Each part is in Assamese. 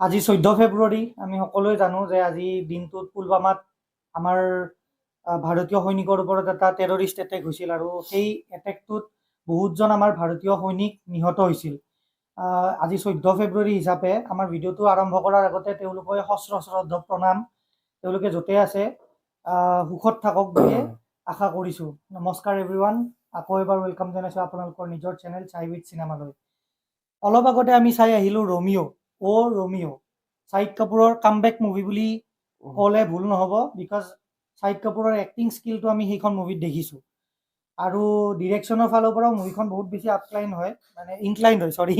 আজি 14 ফেব্ৰুৱাৰী আমি সকলোৱে জানো যে আজি দিনটোত পুলৱামাত আমাৰ ভাৰতীয় সৈনিকৰ ওপৰত এটা টেৰৰিষ্ট এটেক হৈছিল আৰু সেই এটেকটোত বহুতজন আমাৰ ভাৰতীয় সৈনিক নিহত হৈছিল। আজি 14 ফেব্ৰুৱাৰী হিচাপে আমাৰ ভিডিঅ'টো আৰম্ভ কৰাৰ আগতে তেওঁলোকে সশ্ৰ শ্ৰদ্ধ প্ৰণাম। তেওঁলোকে য'তে আছে সুখত থাকক বুলি আশা কৰিছোঁ। নমস্কাৰ এভৰিৱান, আকৌ এবাৰ ৱেলকাম জনাইছোঁ আপোনালোকৰ নিজৰ চেনেল চাই উইথ চিনেমালৈ। অলপ আগতে আমি চাই আহিলোঁ ৰমিঅ'। শাহিদ কাপুৰৰ কামবেক মুভি বুলি ক'লে ভুল নহ'ব, বিকজ শাহিদ কাপুৰৰ এক্টিং স্কিলটো আমি সেইখন মুভিত দেখিছোঁ। আৰু ডিৰেকশ্যনৰ ফালৰ পৰাও মুভিখন বহুত বেছি ইনক্লাইণ্ড হয় চৰি।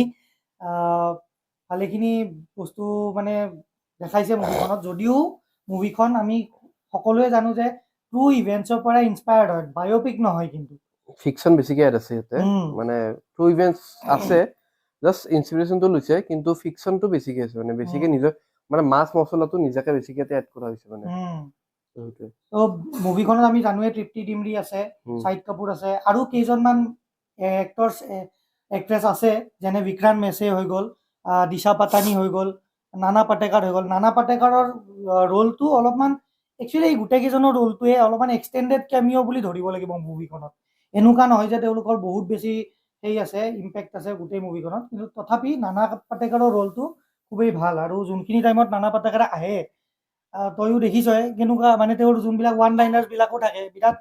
ভালেখিনি বস্তু মানে দেখাইছে মুভিখনত, যদিও মুভিখন আমি সকলোৱে জানো যে ট্ৰু ইভেণ্টছৰ পৰা ইনস্পায়াৰ্ড হয়, বায়'পিক নহয় কিন্তু ফিকশন বেছিকে এড আছে ইয়াতে, মানে ট্ৰু ইভেন্টছ আছে, জাষ্ট ইনস্পিৰেশ্যনটো লৈছে, কিন্তু ফিকশনটো বেছিকে আছে, মানে বেছিকে নিজৰ মানে মাছ মছলাটো নিজাকে বেছিকে এড কৰা হৈছে মানে। তো মুভিখনত আমি জানোৱে তৃপ্তি ডিমৰি আছে, শাহিদ কাপুৰ আছে, আৰু কেইজনমান এক্ট্ৰেছ আছে, যেনে বিক্ৰান্ত মেছে হৈ গ'ল, দিশা পাটানী হৈ গ'ল, নানা পাটেকাৰ হৈ গ'ল। নানা পাটেকাৰৰ ৰোলটো অলপমান একচুৱেলি এই গোটেইকেইজনৰ ৰোলটোৱে অলপমান এক্সটেণ্ডেড কেমিঅ' বুলি ধৰিব লাগিব মুভিখনত। এনেকুৱা নহয় যে তেওঁলোকৰ বহুত বেছি ইম্পেক্ট আছে গোটেই মুভিখনত, কিন্তু তথাপি নানা পাটেকাৰৰ ৰোলটো খুবেই ভাল। আৰু যোনখিনি টাইমত নানা পাটেকাৰ আহে, তয়ো দেখিছই কেনেকুৱা, মানে তেওঁৰ যোনবিলাক ওৱান লাইনাৰ্ছবিলাকো থাকে, বিৰাট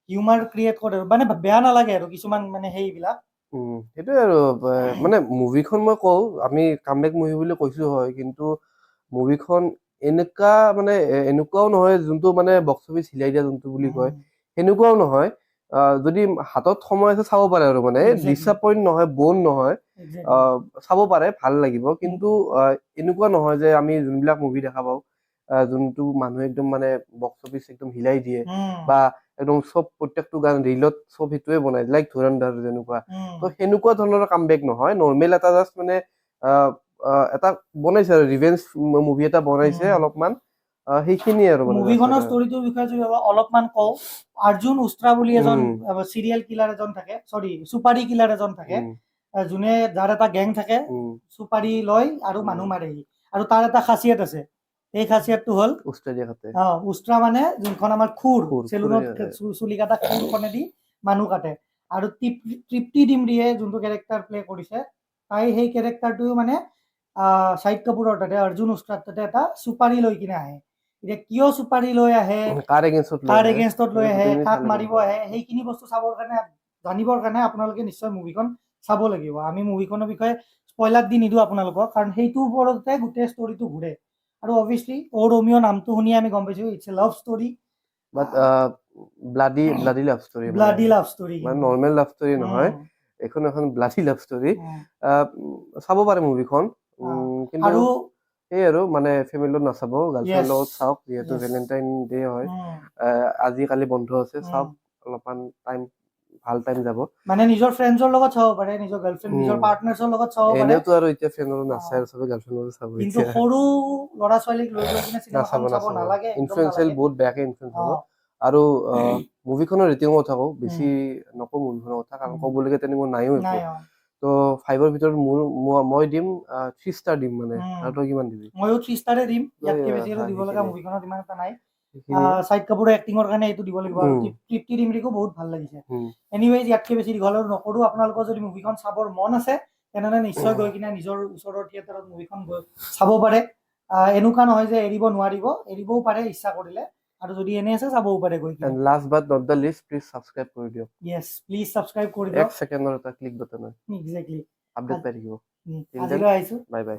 হিউমাৰ ক্ৰিয়েট কৰে, মানে বেয়া নালাগে আৰু কিছুমান মানে সেইবিলাক। সেইটোৱে আৰু মানে মুভিখন মই কওঁ, আমি কামবেক মুভি বুলি কৈছো হয়, কিন্তু মুভিখন এনেকুৱাও নহয় যোনটো মানে বক্স অফিচ হিলাই দিয়া যোনটো বুলি কয়, সেনেকুৱাও নহয়। যদি হাতত সময় আছে চাব পাৰে আৰু মানে ডিসএপইন্ট নহয়, বোন নহয়, চাব পাৰে, ভাল লাগিব। কিন্তু এনেকুৱা নহয় যে আমি যোনবিলাক মুভি দেখা পাওঁ যোনটো মানুহে একদম মানে বক্স অফিচ একদম হিলাই দিয়ে, বা একদম চব প্ৰত্যেকটো গান ৰিলত চব সেইটোৱে বনাই, লাইক ধুৰন্ধৰ যেনেকুৱা। তো সেনেকুৱা ধৰণৰ কামবেক নহয়, নৰ্মেল এটা জাষ্ট মানে এটা বনাইছে আৰু ৰিভেঞ্জ মুভি এটা বনাইছে অলপমান, সেইখিনি আৰু মুভিখনৰ ষ্টৰিটোৰ বিষয়ে যদি অলপমান কওঁ, অৰ্জুন উষ্ট্ৰা বুলি এজন চিৰিয়েল কিলাৰ এজন থাকে, চুপাৰী কিলাৰ এজন থাকে, যোনে যাৰ এটা গেং থাকে, চুপাৰী লয় আৰু মানুহ মাৰে। আৰু তাৰ এটা খাচিয়ত আছে, এই খাচিয়তটো হ'ল উষ্ট্ৰা, মানে যোনখন আমাৰ খুৰ, চেলুনত চুলি কাটা খুৰখনেদি মানুহ কাটে। আৰু তৃপ্তি ডিমৰিয়ে যোনটো কেৰেক্টাৰ প্লে কৰিছে, তাই সেই কেৰেক্টাৰটো মানে শাহিদ কাপুৰৰ তাতে অৰ্জুন উষ্ট্ৰাৰ তাতে এটা চুপাৰী লৈ কিনে আহে। এতিয়া কিয় চুপাৰী লৈ আহে, কাৰ এগেইনষ্টত লৈ আহে, কাক মাৰিব আহে, সেইখিনি বস্তু জানিবৰ কাৰণে আপোনালোকে নিশ্চয় মুভিখন চাব লাগিব। আমি মুভিখনৰ বিষয়ে স্পইলাৰ দি নিদিওঁ আপোনালোকক, কাৰণ সেইটোৰ ওপৰতে গোটেই ষ্টৰিটো ঘূৰে। আৰু অবভিয়াছলি ৰমিঅ' নামটো শুনিয়ে আমি গম পাইছোঁ it's a love story, but bloody love story, মানে নৰ্মেল লাভ ষ্টৰি নহয়, এখন ব্লাডি লাভ ষ্টৰি। চাব পাৰে মুভিখন, কিন্তু সেই আৰু মানে ফেমিলিত নাচাব, গাৰ্লফ্ৰেণ্ডৰ লগত চাওক, যিহেতু ভেলেণ্টাইন ডে হয়, আজিকালি বন্ধ আছে, চাওক, অলপমান ভাল টাইম যাব। মানে নিজৰ ফ্ৰেণ্ডছৰ লগত চাব পাৰে, নিজৰ গাৰ্লফ্ৰেণ্ড, নিজৰ পাৰ্টনাৰ্ছৰ লগত চাব পাৰে। এনেওতো আৰু এতিয়া ফ্ৰেণ্ডৰ নাচায়, চবে গাৰ্লফ্ৰেণ্ডৰ চাব, কিন্তু সৰু ল'ৰা ছোৱালীক লৈ কিনে চিনেমাখন চাব নালাগে, ইনফ্লুৱেঞ্চিয়েল বহুত বেয়াকে ইনফ্লুৱেঞ্চ হ'ব। আৰু মুভিখনৰ ৰেটিঙৰ কথা কওঁ, বেছি নকওঁ মুভিখনৰ কথা, কাৰণ ক'বলগীয়া তেনেকুৱা নাইও একো। তো 5ৰ ভিতৰত মই দিম 3 ষ্টাৰ দিম মানে। আৰু তই কিমান দিবি? ময়ো 3 ষ্টাৰে দিম, ইয়াতকে বেছি আৰু দিব লগা মুভিখনত ইমান এটা নাই। শাহিদ কাপুৰৰ এক্টিঙৰ কাৰণে এইটো দিব লাগিব, আৰু তৃপ্তি ডিমৰিকো বহুত ভাল লাগিছে। এনিৱেজ, ইয়াতকে বেছি দীঘল আৰু নকৰোঁ। আপোনালোকৰ যদি মুভিখন চাবৰ মন আছে, তেনেহ'লে নিশ্চয় গৈ কিনে নিজৰ ওচৰৰ থিয়েটাৰত মুভিখন গৈ চাব পাৰে। এনেকুৱা নহয় যে এৰিব নোৱাৰিব, এৰিবও পাৰে ইচ্ছা কৰিলে, আৰু যদি এনে আছে চাবও পাৰে গৈ কিনে। Last but not the least, please subscribe কৰি দিয়ক। ইয়েছ, প্লিজ সাবস্ক্ৰাইব কৰি দিয়ক। 1 ছেকেণ্ডৰ এটা ক্লিক বাটন হয়, এক্সেক্টলি আপডেট পাই থাকিব। আজিলৈ আহিছোঁ, বাই বাই।